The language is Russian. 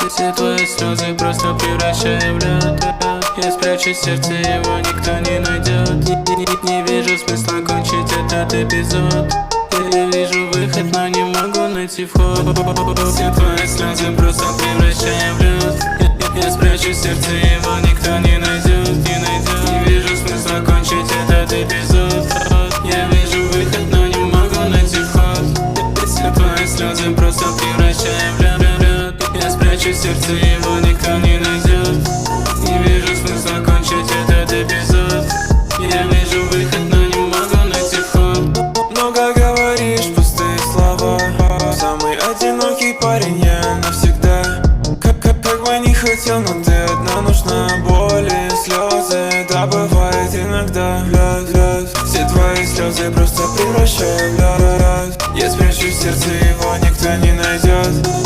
Все твои слезы просто превращаю в лед. Я спрячу сердце, его никто не найдет. Не вижу смысла кончить этот эпизод. Я вижу выход, но не могу найти вход. Все твои слезы просто превращаю в лед. Я спрячу сердце, его никто не найдет. Не вижу смысла кончить этот эпизод. Я вижу выход, но не могу найти вход. Все твои слезы просто превращаю в лед. Я спрячу сердце, его никто не найдет. Не вижу смысла кончить этот эпизод. Я вижу выход, но не могу найти вход. Много говоришь, пустые слова. Самый одинокий парень я навсегда. Как бы не хотел, но ты одна нужна. Боли, слезы, да бывает иногда. Все твои слезы просто превращаю в лед. Я спрячу сердце, его никто не найдет.